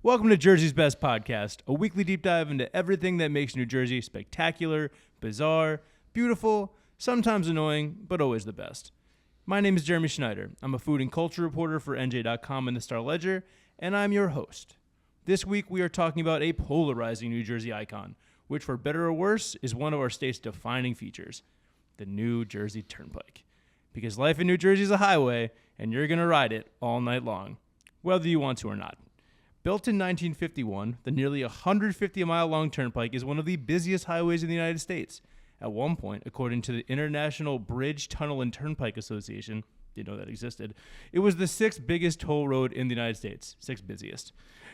Welcome to Jersey's Best Podcast, a weekly deep dive into everything that makes New Jersey spectacular, bizarre, beautiful, sometimes annoying, but always the best. My name is Jeremy Schneider. I'm a food and culture reporter for NJ.com and the Star-Ledger, and I'm your host. This week we are talking about a polarizing New Jersey icon, which for better or worse is one of our state's defining features, the New Jersey Turnpike. Because life in New Jersey is a highway, and you're going to ride it all night long, whether you want to or not. Built in 1951, the nearly 150-mile-long turnpike is one of the busiest highways in the United States. At one point, according to the International Bridge, Tunnel, and Turnpike Association, didn't know that existed, it was the sixth biggest toll road in the United States, sixth busiest.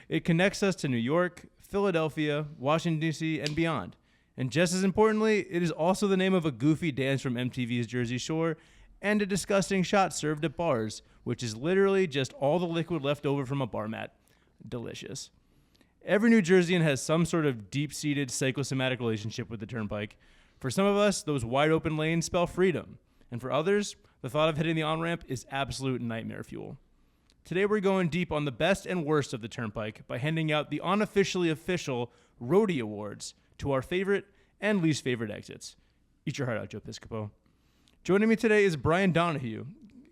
It connects us to New York, Philadelphia, Washington, D.C., and beyond. And just as importantly, it is also the name of a goofy dance from MTV's Jersey Shore and a disgusting shot served at bars, which is literally just all the liquid left over from a bar mat. Delicious. Every New Jerseyan has some sort of deep-seated psychosomatic relationship with the turnpike. For some of us, those wide-open lanes spell freedom. And for others, the thought of hitting the on-ramp is absolute nightmare fuel. Today we're going deep on the best and worst of the turnpike by handing out the unofficially official Roadie Awards to our favorite and least favorite exits. Eat your heart out, Joe Piscopo. Joining me today is Brian Donohue,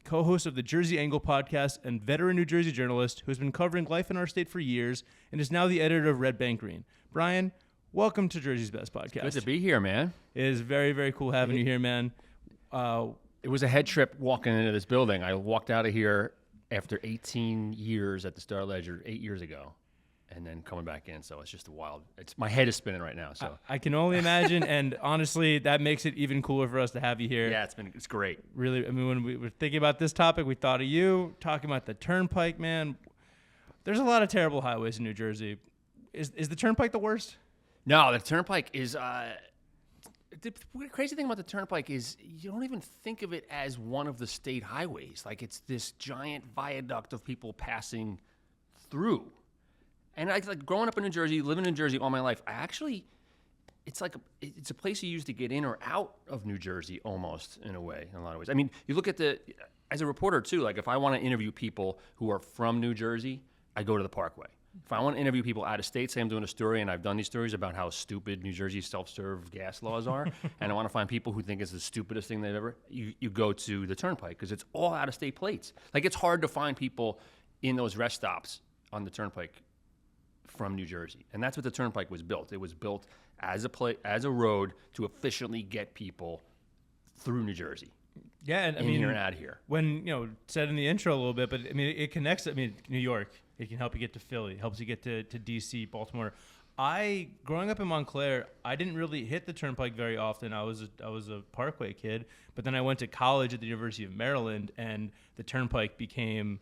co-host of the Jersey Angle podcast and veteran New Jersey journalist who has been covering life in our state for years and is now the editor of Red Bank Green. Brian, welcome to Jersey's Best Podcast. Good to be here, man. It is very, very cool having you here, man. It was a head trip walking into this building. I walked out of here after 18 years at the Star-Ledger 8 years ago, and then coming back in. So it's just wild. My head is spinning right now. So I can only imagine, and honestly, that makes it even cooler for us to have you here. Yeah, it's great. Really, I mean, when we were thinking about this topic, we thought of you, talking about the turnpike, man. There's a lot of terrible highways in New Jersey. Is the turnpike the worst? No, the turnpike is... the crazy thing about the turnpike is you don't even think of it as one of the state highways. Like, it's this giant viaduct of people passing through. And like growing up in New Jersey, living in New Jersey all my life, it's a place you use to get in or out of New Jersey almost in a way, in a lot of ways. I mean, you look at as a reporter too, like if I want to interview people who are from New Jersey, I go to the Parkway. If I want to interview people out of state, say I'm doing a story and I've done these stories about how stupid New Jersey's self-serve gas laws are, and I want to find people who think it's the stupidest thing they've ever, you go to the Turnpike because it's all out-of-state plates. Like, it's hard to find people in those rest stops on the Turnpike from New Jersey. And that's what the Turnpike was built. It was built as a road to efficiently get people through New Jersey. Yeah, and I mean, mean, here and out here. When, said in the intro a little bit, but I mean, it connects, New York, it can help you get to Philly, helps you get to DC, Baltimore. Growing up in Montclair, I didn't really hit the Turnpike very often. I was a Parkway kid, but then I went to college at the University of Maryland, and the Turnpike became,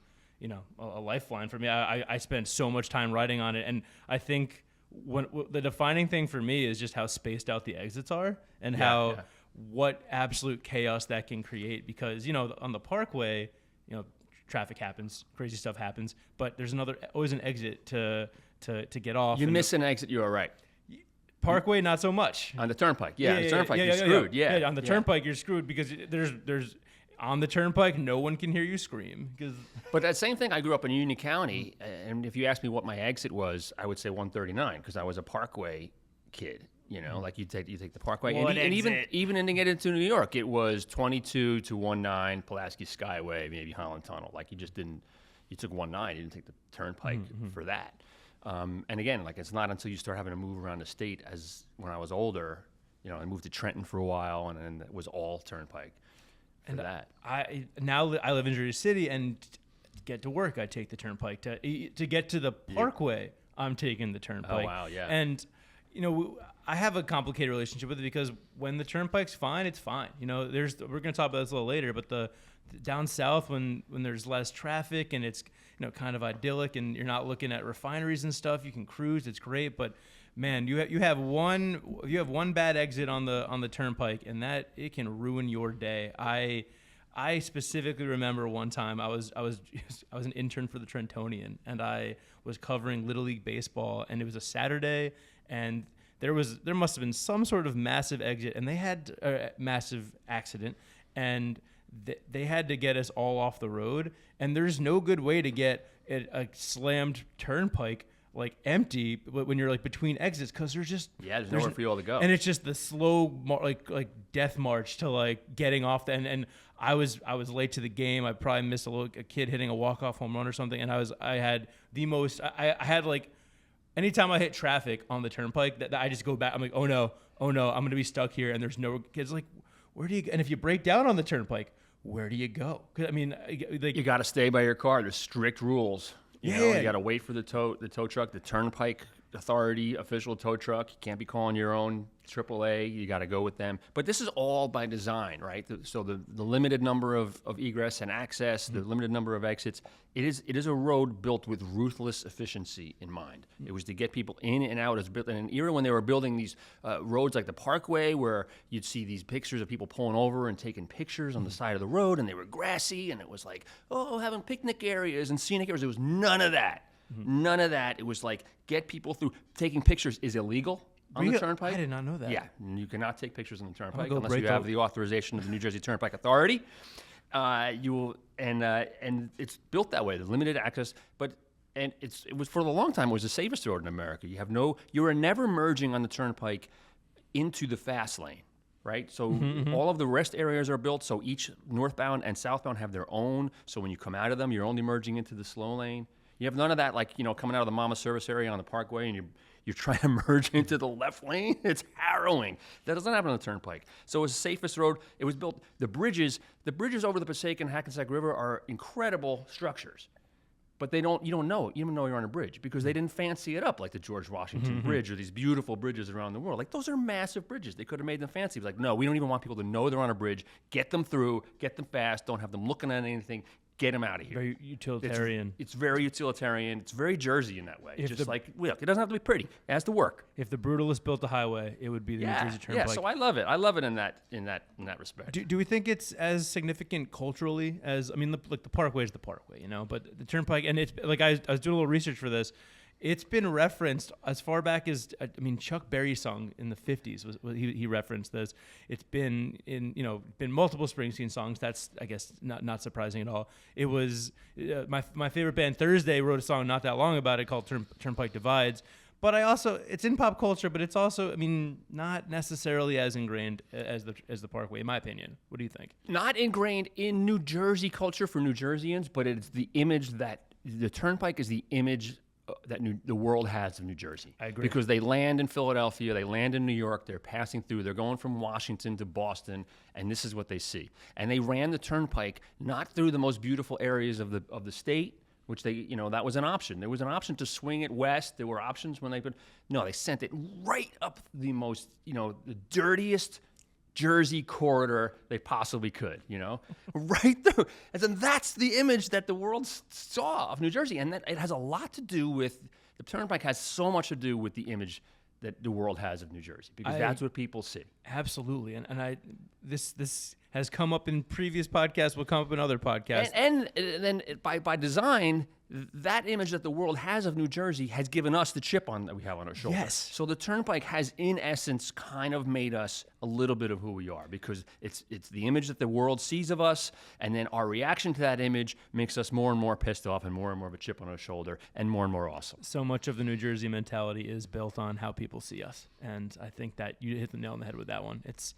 a lifeline for me. I spent so much time riding on it, and I think the defining thing for me is just how spaced out the exits are, and what absolute chaos that can create. Because on the Parkway, traffic happens, crazy stuff happens, but there's always an exit to get off. You miss an exit, you are right. Parkway, not so much. On the Turnpike, the Turnpike, you're screwed. Yeah, on the Turnpike, you're screwed because there's on the Turnpike, no one can hear you scream. But that same thing, I grew up in Union County, and if you asked me what my exit was, I would say 139 because I was a Parkway kid. Like you take the Parkway, and even in to get into New York, it was 22 to 19 Pulaski Skyway, maybe Holland Tunnel. Like you took 19, you didn't take the Turnpike for that. And again, like it's not until you start having to move around the state as when I was older, I moved to Trenton for a while, and then it was all Turnpike. For that. I live in Jersey City, and to get to work, I take the Turnpike. To get to the Parkway, I'm taking the Turnpike. Oh wow, yeah. And I have a complicated relationship with it because when the Turnpike's fine, it's fine. We're going to talk about this a little later, but the down south when there's less traffic and it's kind of idyllic and you're not looking at refineries and stuff, you can cruise. It's great, but man, you have one bad exit on the Turnpike, and that it can ruin your day. I specifically remember one time I was an intern for the Trentonian, and I was covering Little League baseball, and it was a Saturday, and there must have been some sort of massive exit, and they had a massive accident, and they had to get us all off the road, and there's no good way to get a slammed turnpike like empty when you're like between exits because there's nowhere for you all to go. And it's just the slow like death march to like getting off and I was late to the game. I probably missed a kid hitting a walk-off home run or something, and I had like anytime I hit traffic on the turnpike that I just go back. I'm like, oh no, I'm gonna be stuck here, and there's no kids. Like, where do you go? And if you break down on the turnpike, where do you go? 'Cause, I mean, like, you got to stay by your car. There's strict rules. You know, you got to wait for the tow truck, the turnpike authority official tow truck. You can't be calling your own AAA. You got to go with them. But this is all by design, right? So the limited number of egress and access, the limited number of exits. It is a road built with ruthless efficiency in mind. It was to get people in and out. It was built in an era when they were building these roads like the Parkway, where you'd see these pictures of people pulling over and taking pictures on the side of the road, and they were grassy, and it was like, having picnic areas and scenic areas. There was none of that. None of that. It was like, get people through. Taking pictures is illegal on the turnpike. I did not know that. Yeah, you cannot take pictures on the turnpike unless you have the authorization of the New Jersey Turnpike Authority. You will, and it's built that way. The limited access, it was for a long time. It was the safest road in America. You are never merging on the turnpike into the fast lane. Right? So all of the rest areas are built, so each northbound and southbound have their own. So when you come out of them, you're only merging into the slow lane. You have none of that, like, coming out of the Mama service area on the Parkway and you're trying to merge into the left lane. It's harrowing. That doesn't happen on the turnpike. So it's the safest road. It was built. The bridges over the Passaic and Hackensack River are incredible structures. But you don't know even though you're on a bridge, because they didn't fancy it up like the George Washington Bridge or these beautiful bridges around the world. Like, those are massive bridges. They could have made them fancy. It was like, no, we don't even want people to know they're on a bridge. Get them through, get them fast, don't have them looking at anything. Get them out of here. Very utilitarian. It's very utilitarian. It's very Jersey in that way. It doesn't have to be pretty. It has to work. If the brutalist built a highway, it would be the New Jersey Turnpike. Yeah, so I love it. I love it in that respect. Do we think it's as significant culturally as, the Parkway is the Parkway, but the Turnpike, and it's like I was doing a little research for this. It's been referenced as far back as, Chuck Berry's song in the 50s he referenced this. It's been been multiple Springsteen songs. That's, I guess, not surprising at all. It was my favorite band, Thursday, wrote a song not that long about it called Turnpike Divides. But it's in pop culture, but it's also, not necessarily as ingrained as the Parkway, in my opinion. What do you think? Not ingrained in New Jersey culture for New Jerseyans, but it's the image that the Turnpike is the image that the world has of New Jersey. I agree. Because they land in Philadelphia, they land in New York, they're passing through, they're going from Washington to Boston, and this is what they see. And they ran the Turnpike not through the most beautiful areas of the state, which that was an option. There was an option to swing it west. There were options when they sent it right up the most, the dirtiest Jersey corridor they possibly could, right through. And then that's the image that the world saw of New Jersey. And that it has a lot to do with, the Turnpike has so much to do with the image that the world has of New Jersey, because that's what people see. Absolutely. And this has come up in previous podcasts, will come up in other podcasts. And then by design, that image that the world has of New Jersey has given us the chip that we have on our shoulder. Yes. So the Turnpike has, in essence, kind of made us a little bit of who we are, because it's the image that the world sees of us, and then our reaction to that image makes us more and more pissed off and more of a chip on our shoulder and more awesome. So much of the New Jersey mentality is built on how people see us, and I think that you hit the nail on the head with that one. It's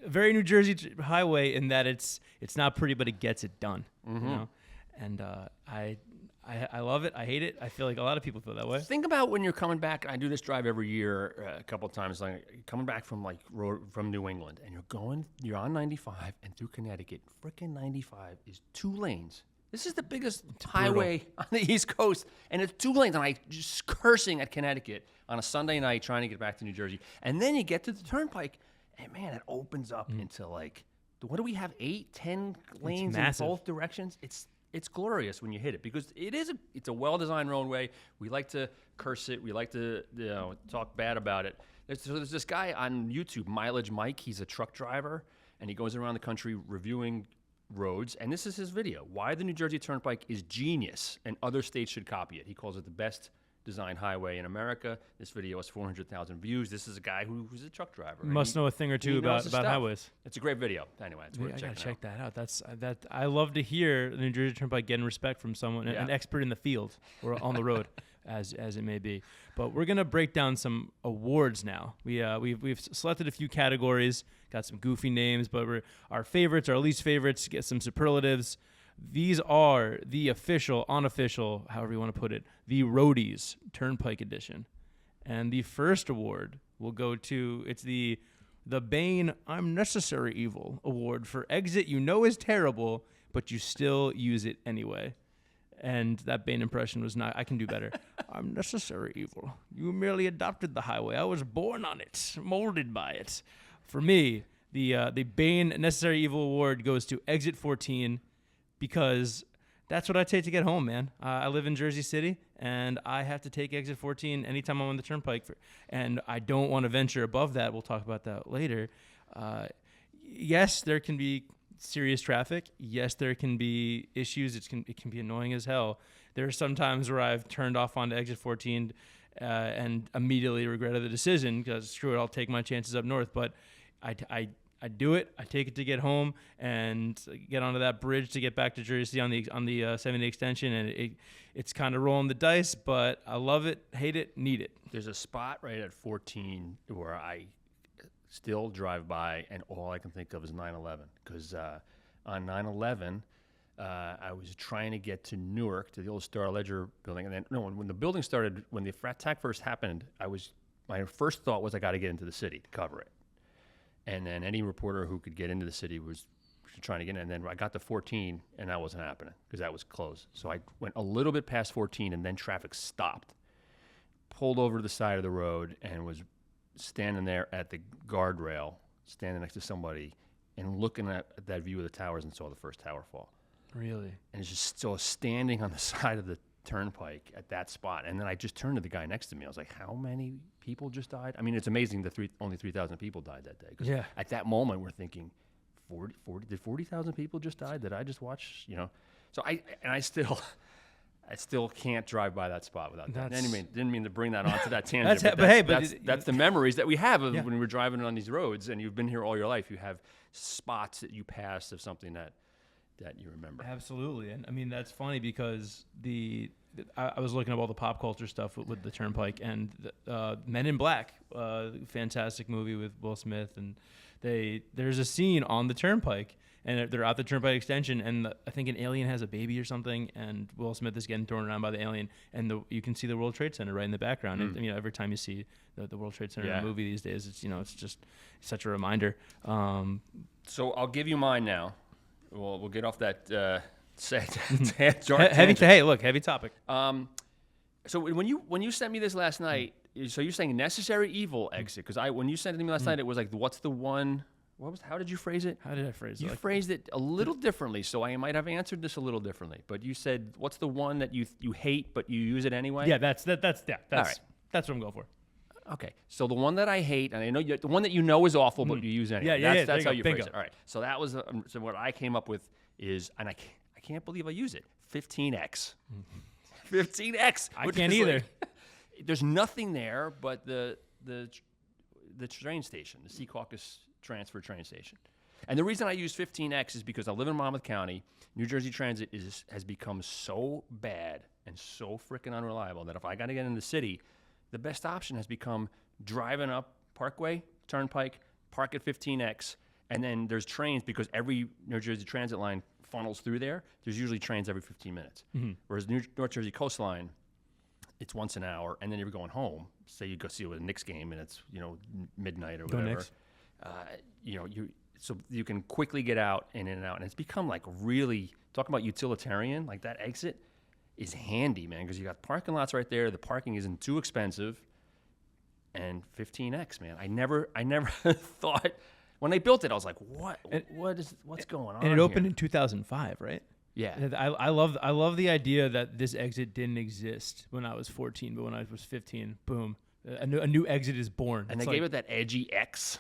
a very New Jersey highway in that it's not pretty, but it gets it done. And I love it. I hate it. I feel like a lot of people feel that way. Think about when you're coming back. I do this drive every year, a couple of times. Like, coming back from from New England, and you're on 95 and through Connecticut. Frickin' 95 is 2 lanes. This is the biggest highway on the East Coast, and it's 2 lanes. And I just cursing at Connecticut on a Sunday night trying to get back to New Jersey. And then you get to the Turnpike, and man, it opens up into what do we have? 8, 10 lanes in both directions. It's glorious when you hit it, because it's a well-designed roadway. We like to curse it. We like to talk bad about it. There's this guy on YouTube, Mileage Mike. He's a truck driver, and he goes around the country reviewing roads. And this is his video: why the New Jersey Turnpike is genius and other states should copy it. He calls it the best designed highway in America. This video has 400,000 views. This is a guy who's a truck driver. Must know a thing or two about highways. It's a great video. Anyway, it's worth checking out. I gotta check that out. I love to hear the New Jersey Turnpike getting respect from someone, an expert in the field or on the road. as it may be. But we're gonna break down some awards now. We've selected a few categories, got some goofy names, but our favorites, our least favorites, get some superlatives. These are the official, unofficial, however you want to put it, the Roadies Turnpike Edition. And the first award will go to, it's the Bane I'm Necessary Evil award for exit you know is terrible, but you still use it anyway. And that Bane impression was not, I can do better. I'm necessary evil. You merely adopted the highway. I was born on it, molded by it. For me, the Bane Necessary Evil award goes to Exit 14 because that's what I take to get home, man. I live in Jersey City, and I have to take Exit 14 anytime I'm on the Turnpike. And I don't want to venture above that. We'll talk about that later. Yes, there can be serious traffic. Yes, there can be issues. It can be annoying as hell. There are some times where I've turned off onto Exit 14 and immediately regretted the decision because screw it, I'll take my chances up north. But I do it. I take it to get home and get onto that bridge to get back to Jersey City on the 70 extension, and it's kind of rolling the dice. But I love it, hate it, need it. There's a spot right at 14 where I still drive by, and all I can think of is 9/11. Because on 9/11, I was trying to get to Newark, to the old Star Ledger building. And then, when the building started, when the attack first happened, my first thought was I got to get into the city to cover it. And then any reporter who could get into the city was trying to get in. And then I got to 14, and that wasn't happening because that was closed. So I went a little bit past 14, and then traffic stopped. Pulled over to the side of the road and was standing there at the guardrail, standing next to somebody, and looking at that view of the towers and saw the first tower fall. Really? And it's just so standing on the side of the turnpike at that spot. And then I just turned to the guy next to me. I was like, how many people just died? I mean, it's amazing only 3,000 people died that day. Because at that moment, we're thinking, 40,000 people just died? Did I just watch, So I still can't drive by that spot without that. Didn't mean to bring that onto that tangent. That's the memories that we have of when we're driving on these roads, and you've been here all your life. You have spots that you pass of something that you remember. Absolutely. And I mean, that's funny because I was looking up all the pop culture stuff with the Turnpike, and Men in Black, fantastic movie with Will Smith, and there's a scene on the Turnpike, and they're at the Turnpike extension, and I think an alien has a baby or something, and Will Smith is getting thrown around by the alien, and you can see the World Trade Center right in the background. And, every time you see the World Trade Center in a movie these days, it's just such a reminder. So I'll give you mine now. We'll get off that heavy topic. So when you sent me this last night, so you're saying necessary evil exit? Because when you sent it to me last night, it was like, what's the one? How did you phrase it? How did I phrase it? You phrased it a little differently, so I might have answered this a little differently. But you said, what's the one that you hate but you use it anyway? Yeah, that's all right. That's what I'm going for. Okay, so the one that I hate, and I know the one that you know is awful, but you use anyway. That's how you phrase it. All right, so that was so what I came up with is, and I can't believe I use it, 15X. 15X. I can't either. There's nothing there but the train station, the Secaucus transfer train station. And the reason I use 15X is because I live in Monmouth County. New Jersey Transit has become so bad and so freaking unreliable that if I got to get in the city, the best option has become driving up Parkway, Turnpike, park at 15X, and then there's trains because every New Jersey Transit line funnels through there. There's usually trains every 15 minutes. Mm-hmm. Whereas North Jersey Coastline, it's once an hour, and then you're going home. Say you go see a Knicks game, and it's midnight or whatever. So you can quickly get out and in and out, and it's become like really talking about utilitarian. Like that exit is handy, man, because you got parking lots right there. The parking isn't too expensive, and 15X, man. I never thought when they built it, I was like, what's going on? And it opened in 2005, right? Yeah. I love the idea that this exit didn't exist when I was 14, but when I was 15, boom, a new exit is born. And they gave it that edgy X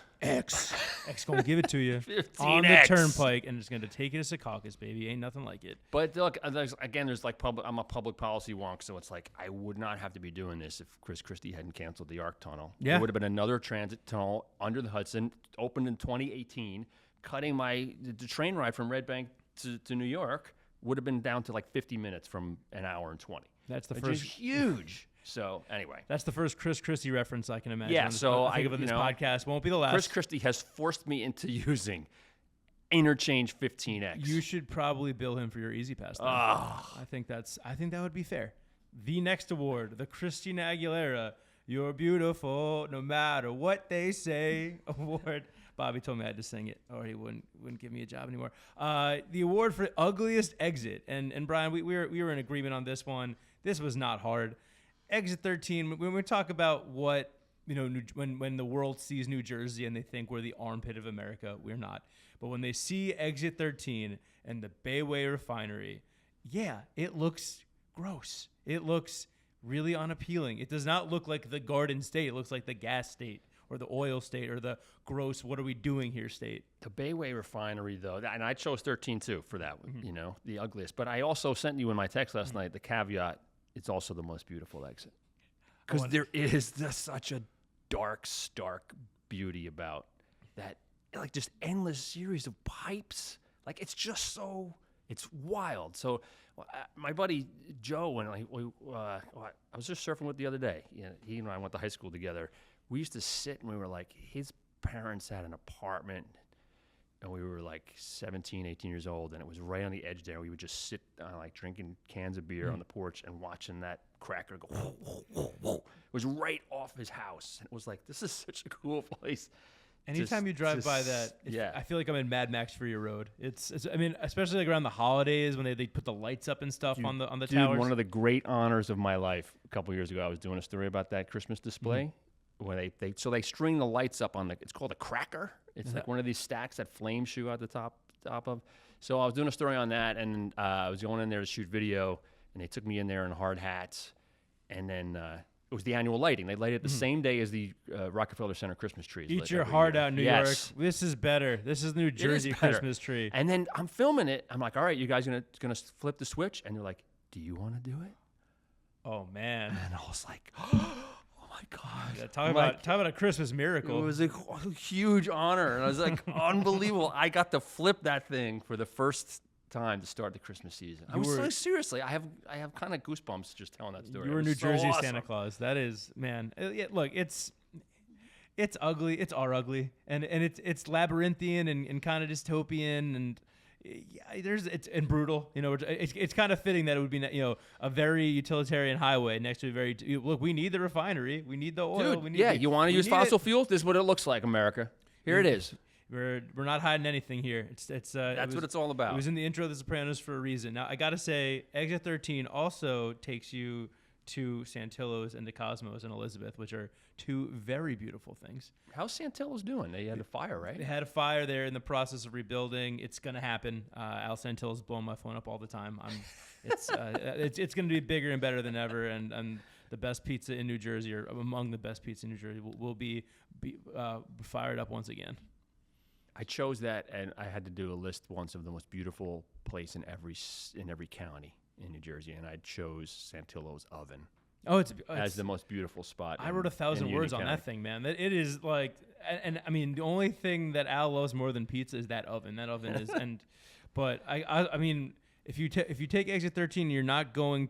gonna give it to you on the Turnpike, and it's gonna take you to Secaucus, baby. Ain't nothing like it. But look, there's like I'm a public policy wonk, so it's like I would not have to be doing this if Chris Christie hadn't canceled the ARC tunnel. Yeah. There would have been another transit tunnel under the Hudson, opened in 2018, cutting the train ride from Red Bank to New York would have been down to like 50 minutes from an hour and 20. That's the which first. Is huge. So anyway, That's the first Chris Christie reference I can imagine. Yeah, so I think of you this know, podcast won't be the last. Chris Christie has forced me into using interchange 15X. You should probably bill him for your Easy Pass. Then. I think that would be fair. The next award, the Christina Aguilera "You're Beautiful No Matter What They Say" award. Bobby told me I had to sing it, or he wouldn't give me a job anymore. The award for ugliest exit, and Brian, we were in agreement on this one. This was not hard. Exit 13. When we talk about what when the world sees New Jersey and they think we're the armpit of America, we're not. But when they see Exit 13 and the Bayway Refinery, yeah, it looks gross. It looks really unappealing. It does not look like the Garden State. It looks like the gas state or the oil state or the gross, what are we doing here state. The Bayway Refinery, though, and I chose 13 too for that one, the ugliest. But I also sent you in my text last night the caveat, it's also the most beautiful exit. Because there is such a dark, stark beauty about that, like just endless series of pipes. Like it's just it's wild. So my buddy Joe, when I was just surfing with the other day, he and I went to high school together. We used to sit and we were like, his parents had an apartment and we were like 17, 18 years old, and it was right on the edge there. We would just sit like drinking cans of beer on the porch and watching that cracker go, whoa, whoa, whoa, whoa. It was right off his house. And it was like, this is such a cool place. Anytime you drive by that, I feel like I'm in Mad Max Fury Road. It's I mean, especially like around the holidays when they put the lights up and stuff on the towers. One of the great honors of my life a couple years ago, I was doing a story about that Christmas display. When they string the lights up on it's called a cracker. It's like one of these stacks that flames shoot out the top of. So I was doing a story on that, and I was going in there to shoot video, and they took me in there in hard hats, and then it was the annual lighting. They light it the same day as the Rockefeller Center Christmas trees. Eat your heart out, New York. This is better. This is New Jersey Christmas tree. And then I'm filming it. I'm like, all right, you guys gonna flip the switch? And they're like, do you want to do it? Oh man! And I was like, my God. Yeah, talk about a Christmas miracle. It was a huge honor. And I was like, unbelievable. I got to flip that thing for the first time to start the Christmas season. Seriously, I have kind of goosebumps just telling that story. You were New Jersey awesome. Santa Claus. That is, man. Look, it's ugly. It's ugly. And it's labyrinthian and kind of dystopian and it's brutal. It's kind of fitting that it would be a very utilitarian highway next to a very look. We need the refinery. We need the oil. Dude, you want to use fossil fuels? This is what it looks like, America. Here it is. We're not hiding anything here. That's what it's all about. It was in the intro of The Sopranos for a reason. Now I gotta say, Exit 13 also takes you to Santillo's and to Cosmos and Elizabeth, which are two very beautiful things. How's Santillo's doing? They had a fire, right? They had a fire. They're in the process of rebuilding. It's going to happen. Al Santillo's blowing my phone up all the time. It's going to be bigger and better than ever. And the best pizza in New Jersey, or among the best pizza in New Jersey, will be fired up once again. I chose that, and I had to do a list once of the most beautiful place in every county in New Jersey, and I chose Santillo's Oven. As the most beautiful spot. I wrote 1,000 words on that thing, man. It is like, and I mean, the only thing that Al loves more than pizza is that oven. That oven is, but I mean, if you take Exit 13, you're not going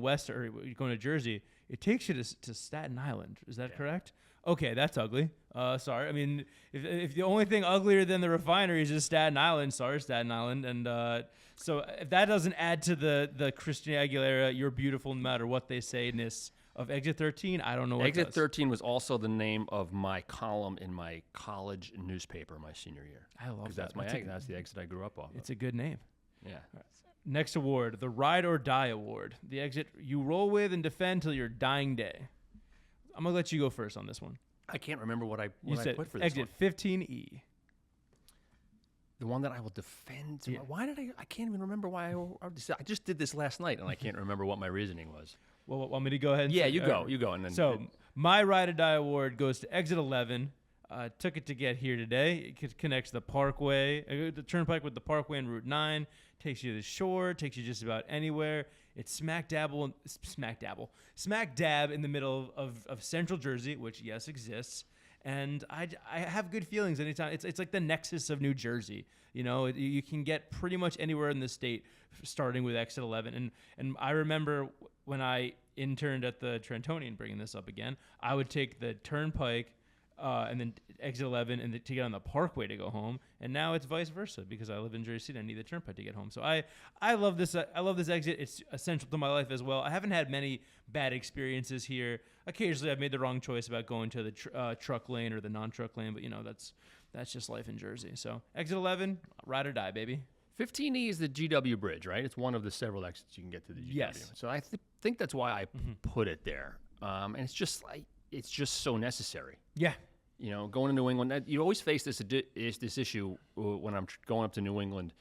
west or going to Jersey. It takes you to Staten Island. Is that correct? Okay, that's ugly. Sorry. I mean, if the only thing uglier than the refinery is just Staten Island, sorry, Staten Island. And so if that doesn't add to the Christina Aguilera, "You're beautiful no matter what they say"-ness of Exit 13, I don't know what Exit 13 was also the name of my column in my college newspaper my senior year. I love that. That's the exit I grew up off. It's a good name. Yeah. Right. Next award, the Ride or Die Award. The exit you roll with and defend till your dying day. I'm going to let you go first on this one. I can't remember what I put for this exit one. 15E. The one that I will defend. Yeah. Why did I can't even remember why I just did this last night, and I can't remember what my reasoning was. Well, want me to go ahead? Yeah, you go. And then so my Ride or Die Award goes to Exit 11. Took it to get here today. It connects the Parkway, the Turnpike with the Parkway and Route 9. Takes you to the shore. Takes you just about anywhere. It's smack dab in the middle of Central Jersey, which yes exists. And I have good feelings anytime. It's like the nexus of New Jersey. You can get pretty much anywhere in the state, starting with Exit 11. And I remember when I interned at the Trentonian, bringing this up again, I would take the Turnpike and then exit 11 and to get on the Parkway to go home. And now it's vice versa because I live in Jersey City. I need the Turnpike to get home. So I love this. I love this exit. It's essential to my life as well. I haven't had many bad experiences here. Occasionally, I've made the wrong choice about going to the truck lane or the non-truck lane, but that's just life in Jersey. So exit 11, ride or die, baby. 15E is the GW bridge, right? It's one of the several exits you can get to the GW. Yes. So I think that's why I put it there. And it's just so necessary. Yeah. Going to New England, you always face this issue when I'm going up to New England.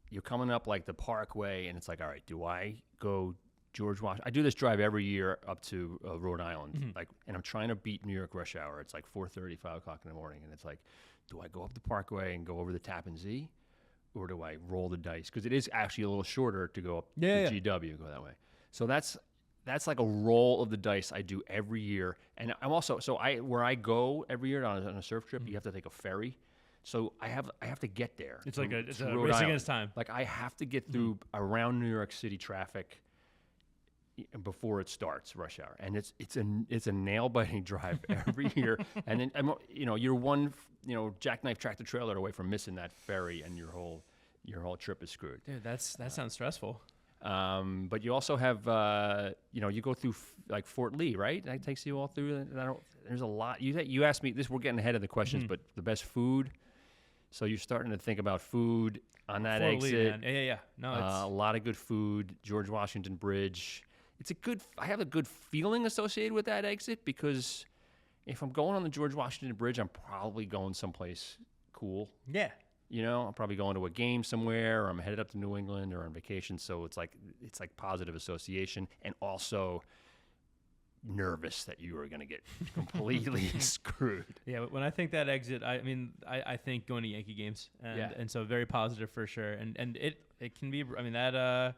You're coming up like the Parkway, and it's like, all right, do I go George Washington? I do this drive every year up to Rhode Island, and I'm trying to beat New York rush hour. It's like 4:30, 5 o'clock in the morning, and it's like, do I go up the Parkway and go over the Tappan Zee, or do I roll the dice? Because it is actually a little shorter to go up the GW, go that way. So that's like a roll of the dice I do every year. And I'm also, where I go every year on a surf trip, you have to take a ferry. So I have to get there. It's like a race against time. Like I have to get through around New York City traffic before it starts rush hour. And it's a nail biting drive every year. And then, you're one, jackknife tractor trailer away from missing that ferry, and your whole trip is screwed. Dude, that sounds stressful. But you also have, you go through like Fort Lee, right? That takes you all through. There's a lot. You asked me this. We're getting ahead of the questions, but the best food. So you're starting to think about food on that Fort exit. Lee, man. Yeah. No, a lot of good food. George Washington Bridge. I have a good feeling associated with that exit because if I'm going on the George Washington Bridge, I'm probably going someplace cool. Yeah. I'm probably going to a game somewhere, or I'm headed up to New England or on vacation. So it's like positive association, and also nervous that you are going to get completely screwed. Yeah, when I think that exit, I think going to Yankee games, and so very positive for sure. And it can be. That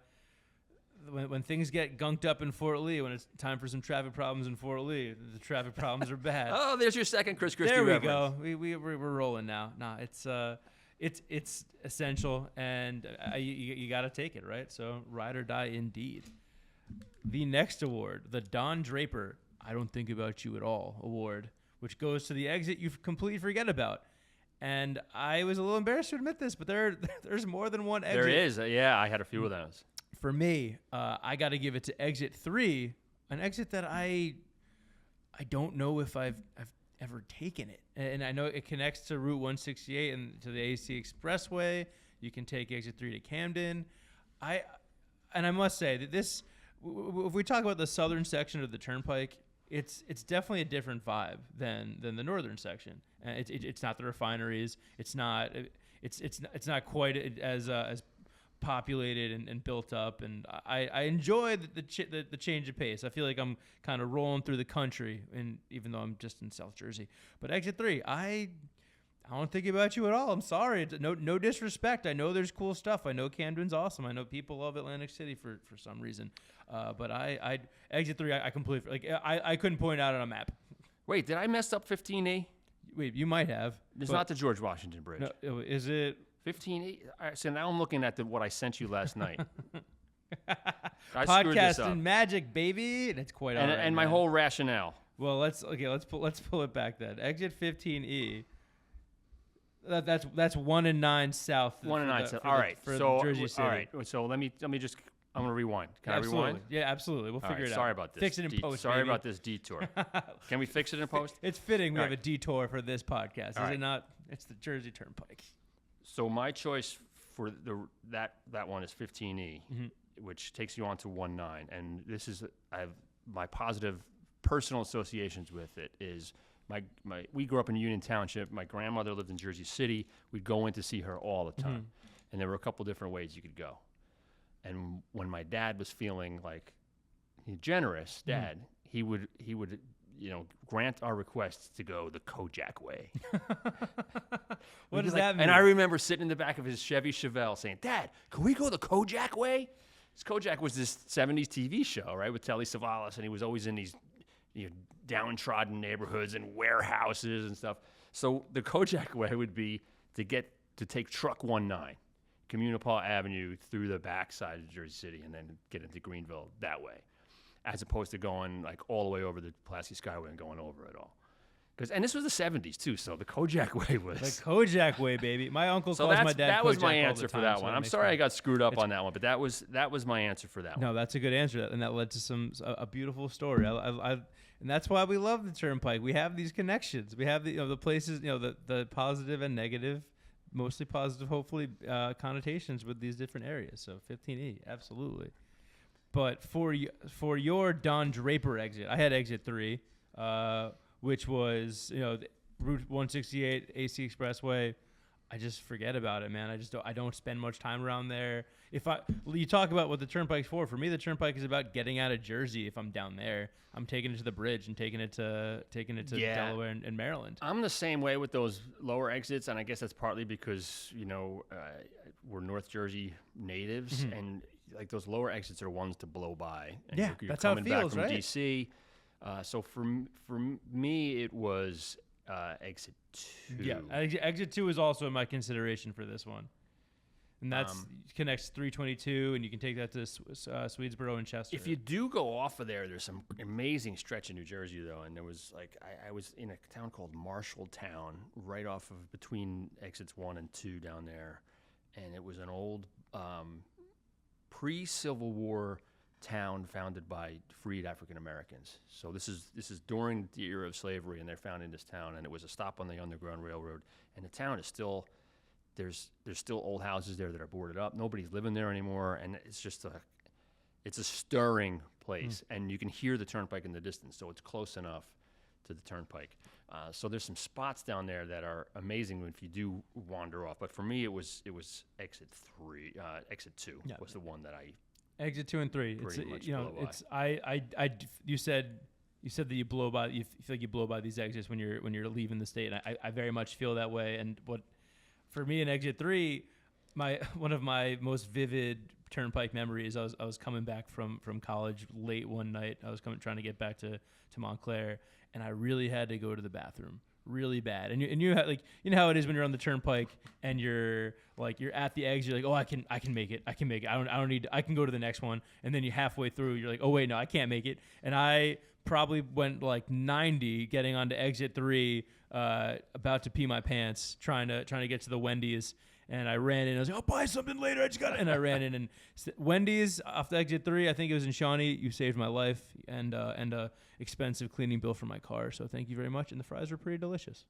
when things get gunked up in Fort Lee, when it's time for some traffic problems in Fort Lee, the traffic problems are bad. Oh, there's your second Chris Christie There we reference. go. We're rolling now. No, it's essential, and you got to take it, right? So ride or die indeed. The next award, the Don Draper I Don't Think About You at All award, which goes to the exit you completely forget about. And I was a little embarrassed to admit this, but there's more than one exit. There is. Yeah, I had a few of those. For me, I got to give it to exit 3, an exit that I don't know if I've ever taken it. And I know it connects to Route 168 and to the AC Expressway. You can take exit 3 to Camden. I must say that this, if we talk about the southern section of the Turnpike, it's definitely a different vibe than the northern section. It's not the refineries. It's not quite as populated and built up, and I enjoy the change of pace. I feel like I'm kind of rolling through the country, and even though I'm just in South Jersey. But exit 3, I don't think about you at all. I'm sorry. No disrespect. I know there's cool stuff. I know Camden's awesome. I know people love Atlantic City for some reason. But I exit 3, I completely I couldn't point out on a map. Wait, did I mess up 15E? Wait, you might have. It's not the George Washington Bridge. No, is it 15E? All right, so now I'm looking at what I sent you last night. Podcasting magic, baby, and it's quite all right. And my whole rationale. Well, let's pull it back then. Exit 15E. That's 1 and 9 south. 1 and 9 south. All right, for Jersey City. All right, so let me just. I'm gonna rewind. Can I rewind? Yeah, absolutely. We'll figure it out. Sorry about this. Fix it in post. Sorry about this detour. Can we fix it in post? It's fitting we have a detour for this podcast, is it not? It's the Jersey Turnpike. So my choice for that one is 15E, which takes you on to 19, and this is I have my positive personal associations with it is we grew up in Union Township. My grandmother lived in Jersey City. We'd go in to see her all the time, and there were a couple different ways you could go. And when my dad was feeling like generous, he would grant our requests to go the Kojak way. What does that mean? And I remember sitting in the back of his Chevy Chevelle saying, "Dad, can we go the Kojak way?" Because Kojak was this 70s TV show, right, with Telly Savalas, and he was always in these downtrodden neighborhoods and warehouses and stuff. So the Kojak way would be to take truck 19. Communipaw Avenue through the backside of Jersey City and then get into Greenville that way. as opposed to going like all the way over the Pulaski Skyway and going over it all. And this was the 70s too, so the Kojak way was the Kojak way, baby. My uncle so calls my dad. That was Kojak my all answer the for time, that so one. that I'm makes sorry sense. I got screwed up on that one, but that was my answer for that one. No, that's a good answer, and that led to a beautiful story. And that's why we love the Turnpike. We have these connections. We have the places, the positive and negative, mostly positive, hopefully, connotations with these different areas. So 15E, absolutely. But for your Don Draper exit, I had exit 3, which was Route 168 AC Expressway. I just forget about it, man. I don't spend much time around there. You talk about what the Turnpike's for me, the Turnpike is about getting out of Jersey. If I'm down there, I'm taking it to the bridge and taking it to Delaware and Maryland. I'm the same way with those lower exits, and I guess that's partly because we're North Jersey natives, and like those lower exits are ones to blow by. And yeah, you're that's coming how it feels, back from right? DC. So for me, it was exit 2. Yeah, exit 2 is also in my consideration for this one. And that's connects 322, and you can take that to Swedesboro and Chester. If you do go off of there's some amazing stretch in New Jersey, though. And there was I was in a town called Marshalltown, right off of between exits 1 and 2 down there. And it was an old pre-Civil War town founded by freed African Americans. So this is during the era of slavery, and they're found in this town. And it was a stop on the Underground Railroad. And the town is still... There's still old houses there that are boarded up. Nobody's living there anymore, and it's just it's a stirring place, and you can hear the Turnpike in the distance, so it's close enough to the Turnpike. So there's some spots down there that are amazing if you do wander off. But for me, it was exit 2 was the one that I exit 2 and 3. Pretty much You said that you blow by. You feel like you blow by these exits when you're leaving the state. And I very much feel that way, and what. For me in exit 3, one of my most vivid Turnpike memories, I was coming back from college late one night. I was trying to get back to Montclair, and I really had to go to the bathroom really bad. And you know how it is when you're on the Turnpike and you're at the exit, you're like, oh, I can make it. I don't need I can go to the next one. And then you halfway through, you're like, oh wait, no, I can't make it. And I probably went like 90 getting onto exit 3, about to pee my pants, trying to get to the Wendy's, and I ran in. I was like, I'll buy something later. I just got it. And I ran in, and Wendy's off the exit 3. I think it was in Shawnee. You saved my life, and a expensive cleaning bill for my car. So thank you very much. And the fries were pretty delicious.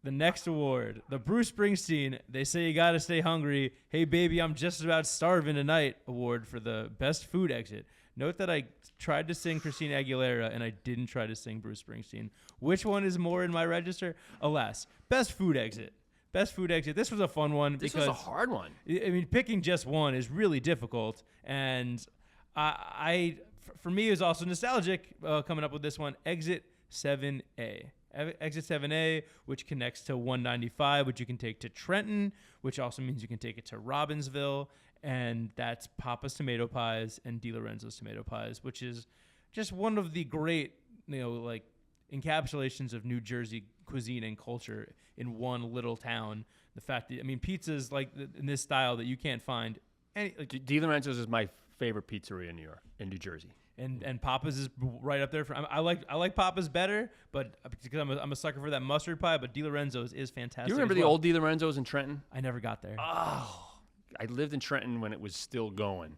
The next award, the Bruce Springsteen, They Say You Gotta Stay Hungry, Hey Baby, I'm Just About Starving Tonight award for the best food exit. Note that I tried to sing Christina Aguilera and I didn't try to sing Bruce Springsteen. Which one is more in my register? Alas, best food exit. This was a fun one. This was a hard one. I mean, picking just one is really difficult. And for me, it was also nostalgic coming up with this one. Exit 7A. Exit 7A, which connects to 195, which you can take to Trenton, which also means you can take it to Robbinsville. And that's Papa's Tomato Pies and DiLorenzo's Tomato Pies, which is just one of the great, encapsulations of New Jersey cuisine and culture in one little town. The fact that, pizzas in this style that you can't find. DiLorenzo's is my favorite pizzeria in New Jersey. And Papa's is right up there. I like Papa's better, but because I'm a sucker for that mustard pie. But DiLorenzo's is fantastic. Do you remember the old DiLorenzo's in Trenton? I never got there. Oh. I lived in Trenton when it was still going.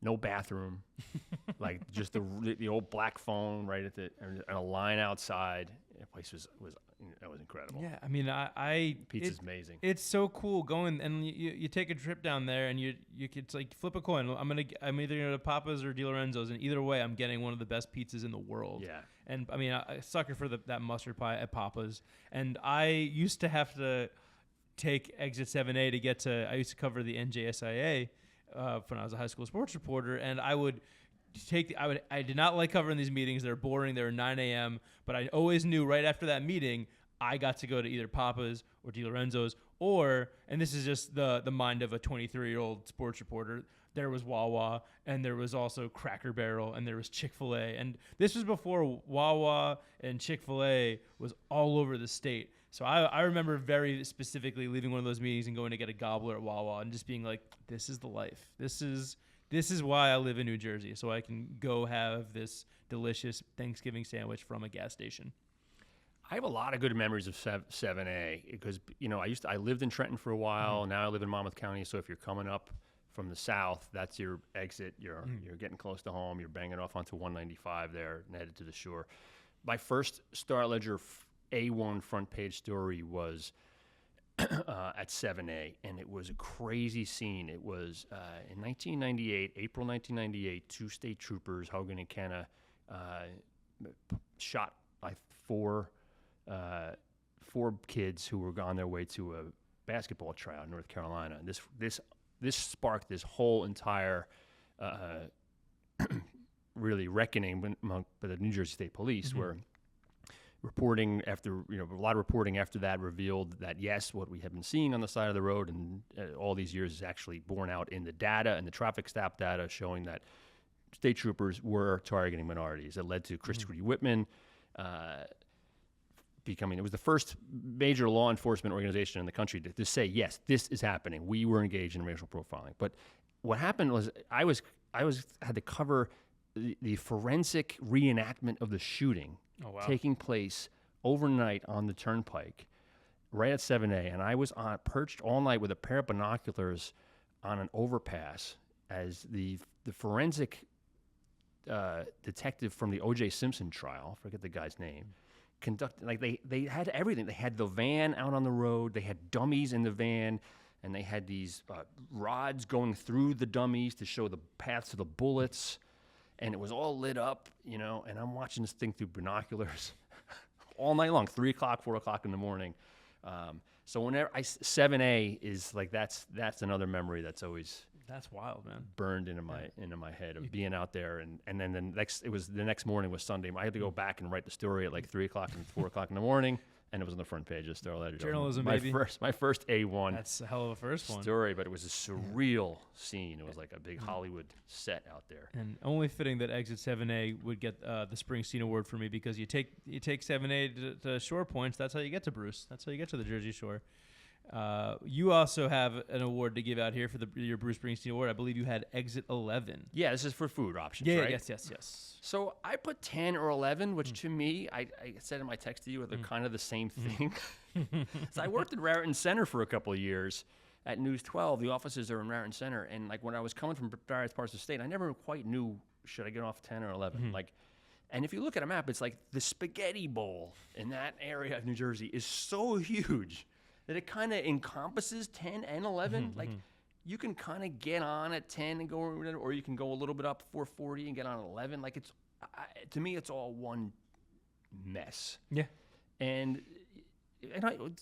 No bathroom, just the old black phone right and a line outside. The place was incredible. Yeah, pizza's amazing. It's so cool going, and you take a trip down there, and you could flip a coin. I'm either going to Papa's or DiLorenzo's, and either way, I'm getting one of the best pizzas in the world. Yeah. And I sucker for that mustard pie at Papa's, and I used to have to take exit 7A to get to. I used to cover the NJSIA when I was a high school sports reporter, and I did not like covering these meetings. They're boring. They were 9 a.m. But I always knew right after that meeting, I got to go to either Papa's or DiLorenzo's, and this is just the mind of a 23-year-old sports reporter. There was Wawa, and there was also Cracker Barrel, and there was Chick-fil-A. And this was before Wawa and Chick-fil-A was all over the state. So I remember very specifically leaving one of those meetings and going to get a gobbler at Wawa and just being like, this is the life. This is this is why I live in New Jersey, so I can go have this delicious Thanksgiving sandwich from a gas station. I have a lot of good memories of 7A because, I lived in Trenton for a while. Now I live in Monmouth County. So if you're coming up from the south, that's your exit. You're getting close to home. You're banging off onto 195 there and headed to the shore. My first Star Ledger A1 front page story was at 7A, and it was a crazy scene. It was in 1998, April 1998, 2 state troopers, Hogan and Kenna, shot by four kids who were on their way to a basketball tryout in North Carolina. And this sparked this whole entire really reckoning among the New Jersey State Police, where reporting after a lot of reporting after that revealed that yes, what we have been seeing on the side of the road and all these years is actually borne out in the data and the traffic stop data showing that state troopers were targeting minorities. It led to Christopher Whitman it was the first major law enforcement organization in the country to say, yes, this is happening. We were engaged in racial profiling. But what happened was I had to cover the forensic reenactment of the shooting taking place overnight on the Turnpike, right at 7A. And I was perched all night with a pair of binoculars on an overpass as the forensic detective from the O.J. Simpson trial, I forget the guy's name, they had everything. They had the van out on the road. They had dummies in the van, and they had these rods going through the dummies to show the paths to the bullets, and it was all lit up, and I'm watching this thing through binoculars all night long, 3 o'clock, 4 o'clock in the morning. So whenever 7A is like that's another memory that's always wild, man. Burned into my head of being out there, and then the next morning was Sunday. I had to go back and write the story at like 3 o'clock and 4 o'clock in the morning, and it was on the front page of Star Ledger. Journalism, my baby. My first A1. That's a hell of a first one. Story, but it was a surreal scene. It was like a big Hollywood set out there. And only fitting that Exit 7A would get the Springsteen Award for me, because you take 7A to Shore Points. That's how you get to Bruce. That's how you get to the Jersey Shore. You also have an award to give out here for your Bruce Springsteen Award. I believe you had Exit 11. Yeah, this is for food options, yeah, right? Yes. So I put 10 or 11, which to me, I said in my text to you, they're kind of the same thing. So I worked at Raritan Center for a couple of years at News 12. The offices are in Raritan Center. And like when I was coming from various parts of the state, I never quite knew, should I get off 10 or 11? And if you look at a map, it's like the spaghetti bowl in that area of New Jersey is so huge that it kind of encompasses 10 and 11. Like, you can kind of get on at 10 and go, or you can go a little bit up 440 and get on at 11. Like, to me, it's all one mess. Yeah. And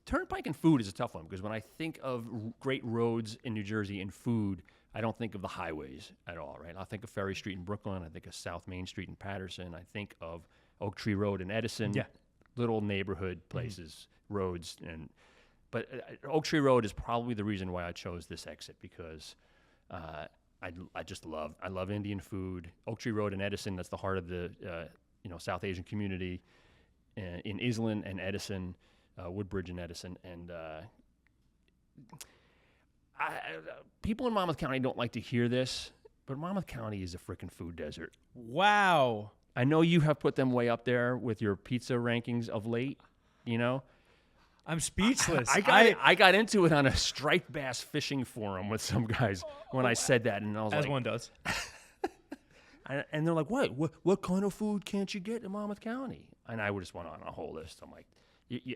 Turnpike and food is a tough one, because when I think of great roads in New Jersey and food, I don't think of the highways at all, right? I think of Ferry Street in Brooklyn. I think of South Main Street in Patterson. I think of Oak Tree Road in Edison. Yeah. Little neyborhood places, roads, But Oak Tree Road is probably the reason why I chose this exit, because I love Indian food. Oak Tree Road in Edison, that's the heart of the South Asian community in Island and Edison, Woodbridge and Edison, and people in Monmouth County don't like to hear this, but Monmouth County is a freaking food desert. Wow. I know you have put them way up there with your pizza rankings of late, I'm speechless. I got into it on a striped bass fishing forum with some guys when I said that, and I was as like, one does. and they're like, what kind of food can't you get in Monmouth County? And I just went on a whole list. I'm like,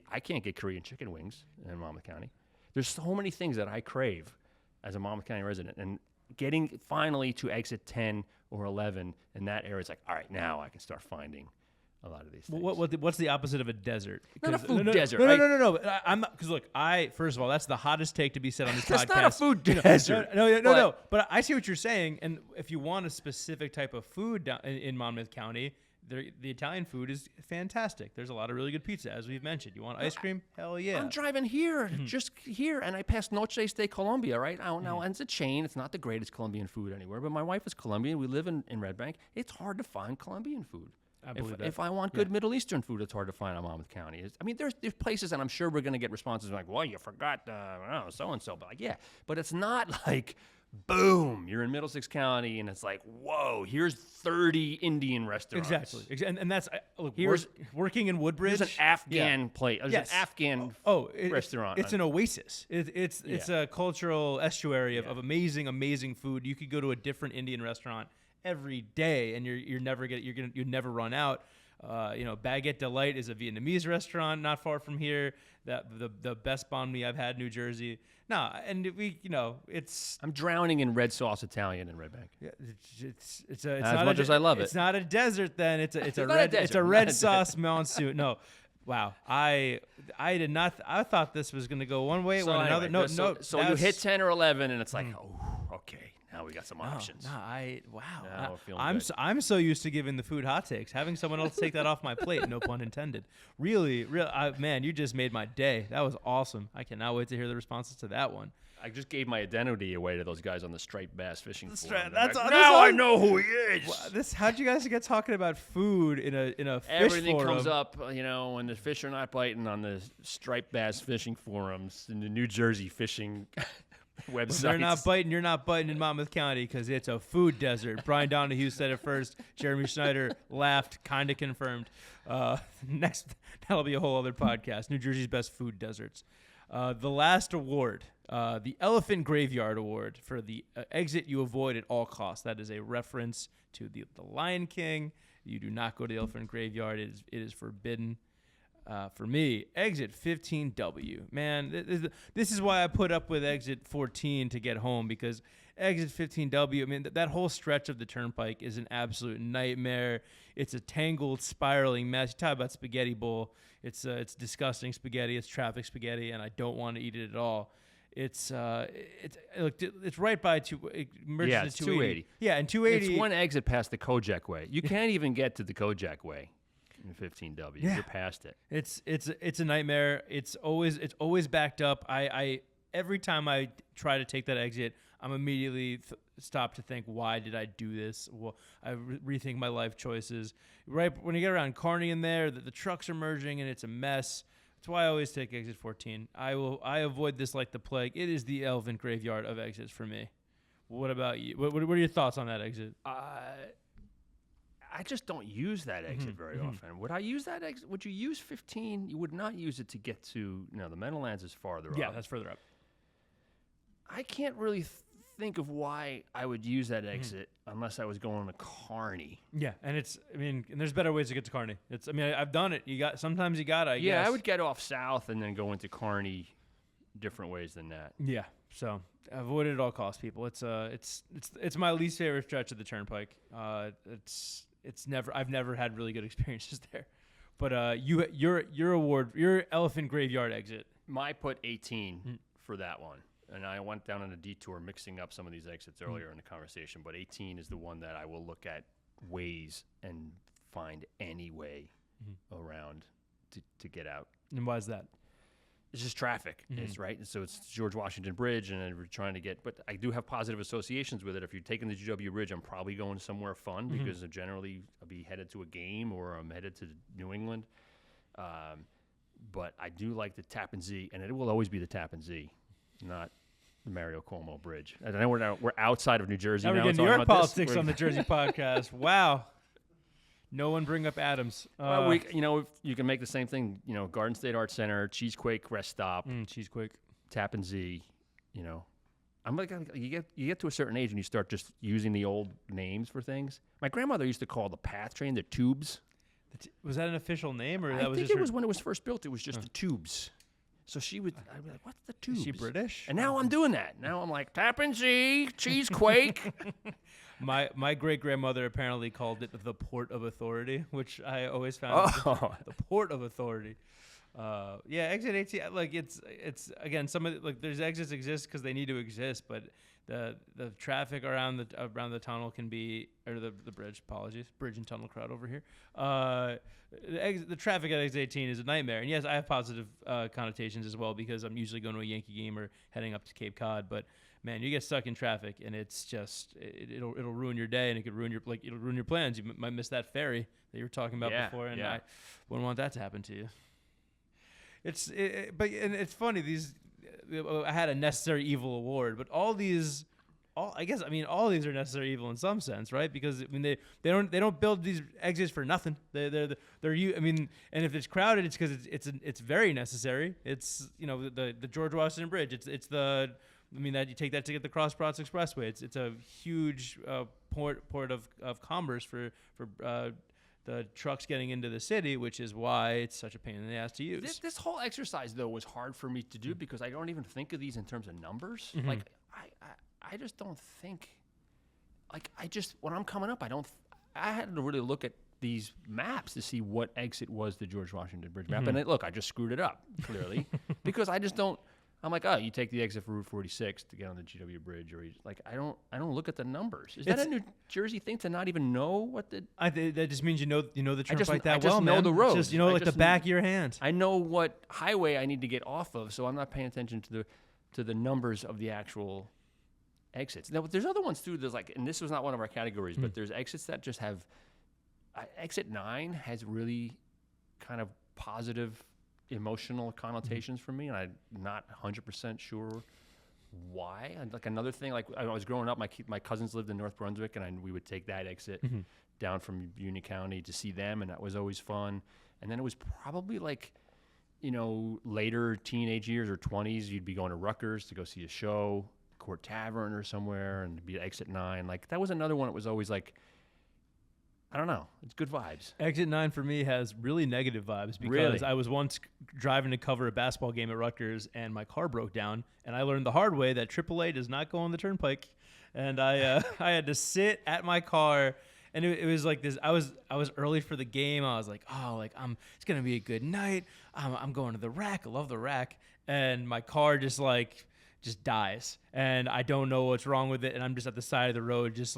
I can't get Korean chicken wings in Monmouth County. There's so many things that I crave as a Monmouth County resident, and getting finally to exit 10 or 11 in that area, it's like, all right, now I can start finding a lot of these things. What's the opposite of a desert? Not a food desert. No. I'm not, because look, first of all, that's the hottest take to be said on this podcast. That's not a food desert. No. But I see what you're saying, and if you want a specific type of food in Monmouth County, the Italian food is fantastic. There's a lot of really good pizza, as we've mentioned. You want ice cream? Hell yeah. I'm driving here, just here, and I passed Noche de Colombia, right? Now, and it's a chain. It's not the greatest Colombian food anywhere, but my wife is Colombian. We live in Red Bank. It's hard to find Colombian food. I believe that. If I want good Middle Eastern food, it's hard to find in Monmouth County. There's places, and I'm sure we're going to get responses like, well, you forgot so-and-so. But like, yeah, but it's not like boom, you're in Middlesex County, and it's like, whoa, here's 30 Indian restaurants. Exactly. And that's look, Here's- working in Woodbridge. There's an Afghan place. There's Yes. an Afghan restaurant. It's an oasis. It's a cultural estuary of amazing food. You could go to a different Indian restaurant every day, and you'd never run out. Baguette Delight is a Vietnamese restaurant not far from here. The best banh mi I've had in New Jersey. I'm drowning in red sauce Italian in Red Bank. Yeah, it's As not much as I love it. It's not a desert then. It's a not a red desert, it's a not red a sauce monsoon. No. Wow. I did not I thought this was going to go one way it went another. No. So you hit 10 or 11 and it's like, oh, okay. Now we got some options. Now feeling good. I'm so used to giving the food hot takes. Having someone else take that off my plate, no pun intended. Really, man, you just made my day. That was awesome. I cannot wait to hear the responses to that one. I just gave my identity away to those guys on the striped bass fishing forum. I know who he is. How'd you guys get talking about food in a fish Everything forum? comes up, when the fish are not biting on the striped bass fishing forums in the New Jersey fishing websites. They're not biting. You're not biting in Monmouth County because it's a food desert. Brian Donohue said it first. Jeremy Schneider laughed, kind of confirmed. Next, that'll be a whole other podcast. New Jersey's best food deserts. The last award, the Elephant Graveyard Award for the exit you avoid at all costs. That is a reference to the Lion King. You do not go to the Elephant Graveyard. It is forbidden. For me, exit 15W. Man, this is why I put up with exit 14 to get home, because exit 15W, I mean, that whole stretch of the turnpike is an absolute nightmare. It's a tangled, spiraling mess. You talk about spaghetti bowl. It's disgusting spaghetti. It's traffic spaghetti, and I don't want to eat it at all. It's right by it's 280. Yeah, and 280. It's one exit past the Kojak Way. You can't even get to the Kojak Way in 15W. You're past it. It's a nightmare. It's always backed up. I every time I try to take that exit, I'm immediately stopped to think, why did I do this? Well, I rethink my life choices. Right when you get around Kearney in there, the trucks are merging and it's a mess. That's why I always take exit 14. I avoid this like the plague. It is the Elephant Graveyard of exits for me. What about you? What are your thoughts on that exit? I just don't use that exit very often. Would I use that exit? Would you use 15? You would not use it to get to, the Meadowlands is farther up. Yeah, that's further up. I can't really think of why I would use that exit unless I was going to Kearney. Yeah, and and there's better ways to get to Kearney. I've done it. Sometimes you gotta, I guess. I would get off south and then go into Kearney different ways than that. Yeah, so avoid it at all costs, people. It's my least favorite stretch of the turnpike. I've never had really good experiences there. But your Elephant Graveyard exit. I put 18 for that one. And I went down on a detour mixing up some of these exits earlier in the conversation, but 18 is the one that I will look at ways and find any way around to get out. And why is that? It's just traffic. It's right. And so it's George Washington Bridge, and we're trying to but I do have positive associations with it. If you're taking the GW Bridge, I'm probably going somewhere fun because generally I'll be headed to a game or I'm headed to New England. But I do like the Tappan Zee, and it will always be the Tappan Zee, not the Mario Cuomo Bridge. I know we're outside of New Jersey now. We're getting New York politics on the Jersey podcast. Wow. No one bring up Adams. Well, you can make the same thing. Garden State Arts Center, Cheesequake Rest Stop, Cheesequake, Tappan Zee. I'm like, you get to a certain age and you start just using the old names for things. My grandmother used to call the PATH train the tubes. Was that an official name, or I think it was when it was first built? It was just the tubes. So I'd be like, what's the tubes? Is she British? And now I'm doing that. Now I'm like, Tappan Zee, Cheesequake. My great-grandmother apparently called it the Port of Authority, which I always found the Port of Authority. Exit 18, like it's again, some of there's exits exist because they need to exist, but the traffic around the tunnel can be, or the bridge, bridge and tunnel crowd over here. The traffic at exit 18 is a nightmare, and yes, I have positive connotations as well because I'm usually going to a Yankee game or heading up to Cape Cod, but man, you get stuck in traffic and it's just it'll ruin your day, and it could ruin it'll ruin your plans. You might miss that ferry that you were talking about before, and I wouldn't want that to happen to you. But it's funny, these I had a necessary evil award, but all these all of these are necessary evil in some sense, right? Because I mean they don't build these exits for nothing. And if it's crowded, it's because it's very necessary. It's the George Washington Bridge. It's that you take that to get the Cross Bronx Expressway. It's a huge port of commerce for the trucks getting into the city, which is why it's such a pain in the ass to use. This whole exercise, though, was hard for me to do because I don't even think of these in terms of numbers. Mm-hmm. Like, I just don't think, when I'm coming up, I had to really look at these maps to see what exit was the George Washington Bridge map. Mm-hmm. And I just screwed it up, clearly, because I just don't. I'm like, oh, you take the exit for Route 46 to get on the GW Bridge, or I don't look at the numbers. Is that a New Jersey thing to not even know what the? That just means you know the turnpike that I just well, know man. the roads. It's just, like the back of your hand. I know what highway I need to get off of, so I'm not paying attention to the numbers of the actual exits. Now, there's other ones too. There's and this was not one of our categories, but there's exits that just have. Exit 9 has really kind of positive emotional connotations for me, and I'm not 100% sure why. And another thing, I was growing up, my cousins lived in North Brunswick, and we would take that exit down from Union County to see them, and that was always fun. And then it was probably later teenage years or 20s, you'd be going to Rutgers to go see a show, Court Tavern or somewhere, and be at exit 9. That was another one that was always I don't know. It's good vibes. Exit 9 for me has really negative vibes because I was once driving to cover a basketball game at Rutgers and my car broke down, and I learned the hard way that AAA does not go on the turnpike, and I had to sit at my car, and it was like this. I was early for the game. I was like, it's gonna be a good night. I'm going to the rack. I love the rack, and my car just dies, and I don't know what's wrong with it, and I'm just at the side of the road, just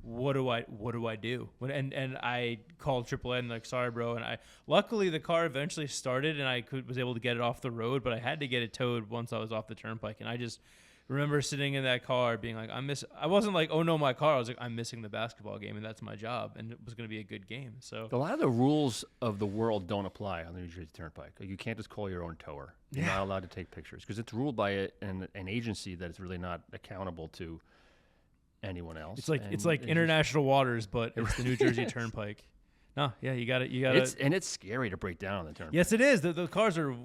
what do I do? And I called AAA and sorry, bro. And luckily the car eventually started and I was able to get it off the road, but I had to get it towed once I was off the turnpike. And I just remember sitting in that car being I wasn't oh no, my car. I was I'm missing the basketball game and that's my job. And it was going to be a good game. So a lot of the rules of the world don't apply on the New Jersey Turnpike. You can't just call your own tower. You're not allowed to take pictures because it's ruled by an agency that is really not accountable to anyone else. It's like international waters, but it's the New Jersey Turnpike. No, yeah, you got it. And it's scary to break down on the turnpike. Yes, it is. The cars are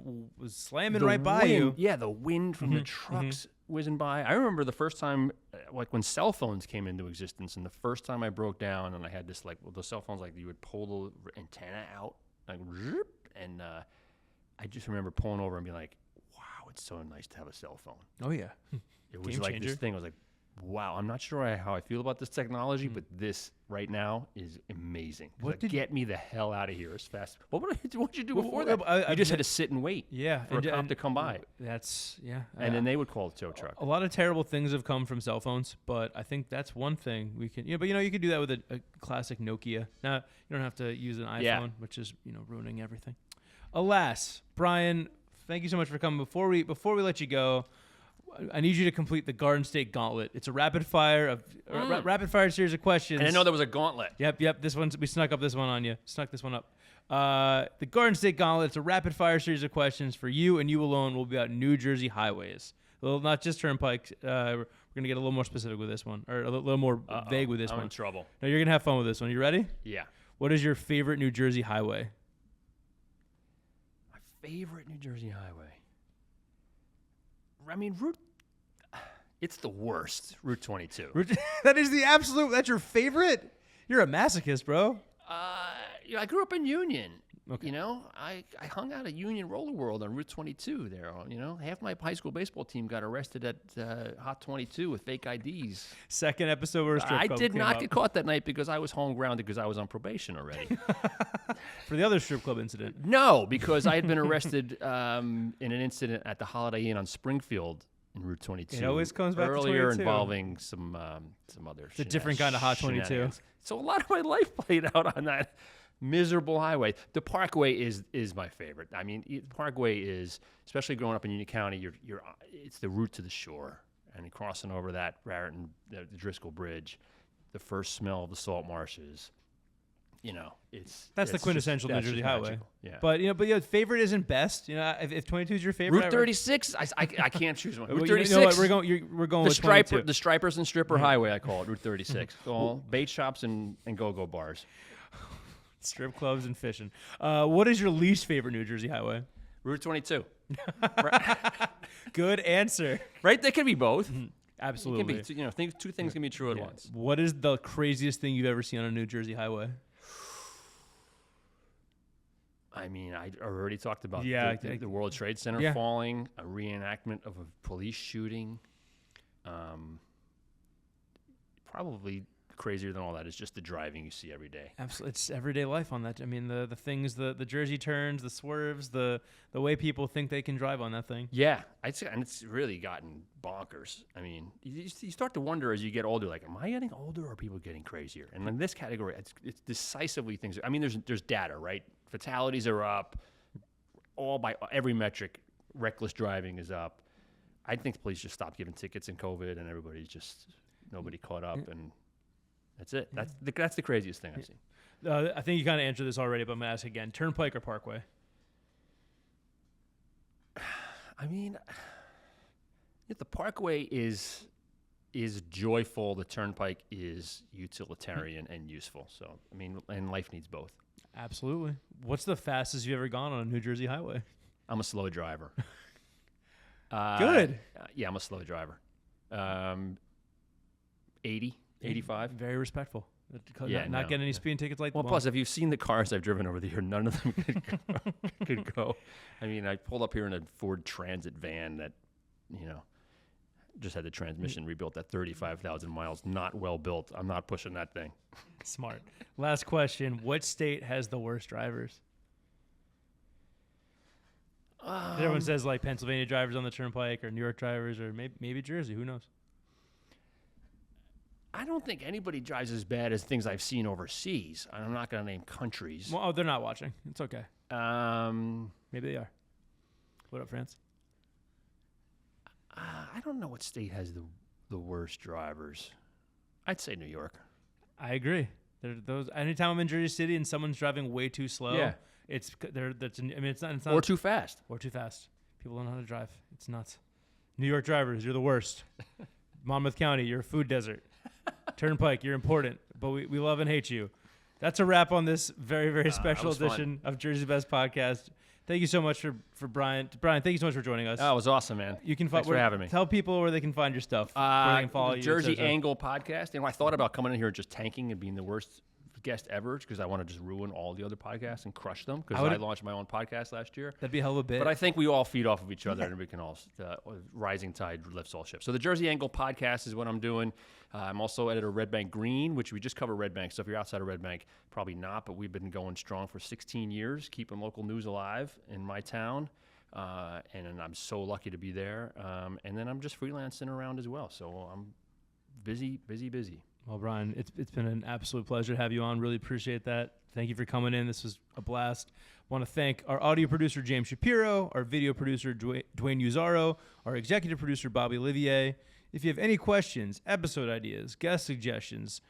slamming right by you. Yeah, the wind from the trucks whizzing by. I remember the first time, when cell phones came into existence, and the first time I broke down, and I had this the cell phones you would pull the antenna out, and I just remember pulling over and being like, "Wow, it's so nice to have a cell phone." Oh yeah, it was this thing. I was like, wow, I'm not sure how I feel about this technology, but this right now is amazing. Get me the hell out of here as fast. What did you do before that? You just had to sit and wait for a cop to come by. And then they would call the tow truck. A lot of terrible things have come from cell phones, but I think that's one thing we can. But you could do that with a classic Nokia. Now you don't have to use an iPhone, which is ruining everything. Alas, Brian, thank you so much for coming. Before we let you go, I need you to complete the Garden State Gauntlet. It's a rapid fire series of questions. And I know there was a gauntlet. Yep. We snuck up this one on you. Snuck this one up. The Garden State Gauntlet. It's a rapid fire series of questions for you and you alone. Will be about New Jersey highways. Well, not just turnpikes. We're gonna get a little more specific with this one, or a little more vague with this one. I'm in trouble. No, you're gonna have fun with this one. You ready? Yeah. What is your favorite New Jersey highway? My favorite New Jersey highway. It's the worst, Route 22. That is the absolute, that's your favorite? You're a masochist, bro. I grew up in Union. Okay. I hung out at Union Roller World on Route 22 there. Half my high school baseball team got arrested at Hot 22 with fake IDs. Second epised where a strip club I did not get caught that night because I was home grounded because I was on probation already. For the other strip club incident? No, because I had been arrested in an incident at the Holiday Inn on Springfield in Route 22. It always comes back to 22. Earlier involving some other. It's a different kind of Hot 22. So a lot of my life played out on that miserable highway. The Parkway is my favorite. I mean, the Parkway is, especially growing up in Union County, it's the route to the shore, and crossing over that Raritan, the Driscoll Bridge, the first smell of the salt marshes, That's the quintessential New Jersey highway. magical. Yeah. But favorite isn't best. If 22 is your favorite, Route 36, I can't choose one. Route Well, 36. You know what, we're going the with 22. the Stripers and Stripper Highway, I call it, Route 36. All bait shops and go-go bars. Strip clubs and fishing. What is your least favorite New Jersey highway? Route 22. Good answer. Right? They can be both. Absolutely. It can be, two things can be true at once. What is the craziest thing you've ever seen on a New Jersey highway? I mean, I already talked about the World Trade Center falling, a reenactment of a police shooting. Probably crazier than all that is just the driving you see every day. Absolutely, it's everyday life on that. I mean, the things, the Jersey turns, the swerves, the way people think they can drive on that thing. Yeah, I'd say, and it's really gotten bonkers. I mean, you start to wonder as you get older, like, am I getting older or are people getting crazier? And in this category, it's decisively things. I mean, there's data, right? Fatalities are up, all by every metric. Reckless driving is up. I think the police just stopped giving tickets in COVID, and nobody caught up, and that's it. That's the craziest thing I've seen. I think you kind of answered this already, but I'm going to ask again. Turnpike or Parkway? I mean, the Parkway is joyful. The Turnpike is utilitarian and useful. So, I mean, and life needs both. Absolutely. What's the fastest you've ever gone on a New Jersey highway? I'm a slow driver. Good. Yeah, I'm a slow driver. 80, 85. Very respectful. Yeah, not getting any speeding tickets like that. Well, plus, if you've seen the cars I've driven over the year, none of them could go. I mean, I pulled up here in a Ford Transit van that, just had the transmission rebuilt at 35,000 miles. Not well built. I'm not pushing that thing. Smart. Last question. What state has the worst drivers? Everyone says like Pennsylvania drivers on the Turnpike or New York drivers or maybe Jersey. Who knows? I don't think anybody drives as bad as things I've seen overseas. I'm not going to name countries. Well, they're not watching. It's okay. Maybe they are. What up, France? I don't know what state has the worst drivers. I'd say New York. I agree. Anytime I'm in Jersey City and someone's driving way too slow, it's not or too fast. Or too fast. People don't know how to drive. It's nuts. New York drivers, you're the worst. Monmouth County, you're a food desert. Turnpike, you're important, but we love and hate you. That's a wrap on this very, very special edition of Jersey's Best Podcast. Thank you so much for Brian. Brian, thank you so much for joining us. Oh, it was awesome, man. Thanks for having me. Tell people where they can find your stuff. Where they can follow you. Jersey Angle Podcast. I thought about coming in here and just tanking and being the worst guest ever because I want to just ruin all the other podcasts and crush them because I launched my own podcast last year. That'd be a hell of a bit. But I think we all feed off of each other and we can all, rising tide lifts all ships. So the Jersey Angle Podcast is what I'm doing. I'm also editor of Red Bank Green, which we just cover Red Bank. So if you're outside of Red Bank, probably not, but we've been going strong for 16 years, keeping local news alive in my town. And I'm so lucky to be there. And then I'm just freelancing around as well. So I'm busy. Well, Brian, it's been an absolute pleasure to have you on. Really appreciate that. Thank you for coming in. This was a blast. Want to thank our audio producer, James Shapiro, our video producer, Dwayne Uzaro, our executive producer, Bobby Olivier. If you have any questions, episode ideas, guest suggestions,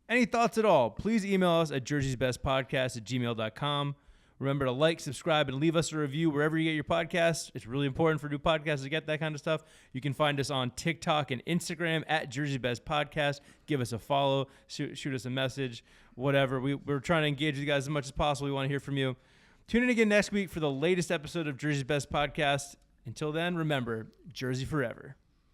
any thoughts at all, please email us at jerseysbestpodcast@gmail.com. Remember to like, subscribe, and leave us a review wherever you get your podcasts. It's really important for new podcasts to get that kind of stuff. You can find us on TikTok and Instagram at Jersey Best Podcast. Give us a follow, shoot us a message, whatever. We're trying to engage with you guys as much as possible. We want to hear from you. Tune in again next week for the latest episode of Jersey's Best Podcast. Until then, remember, Jersey forever.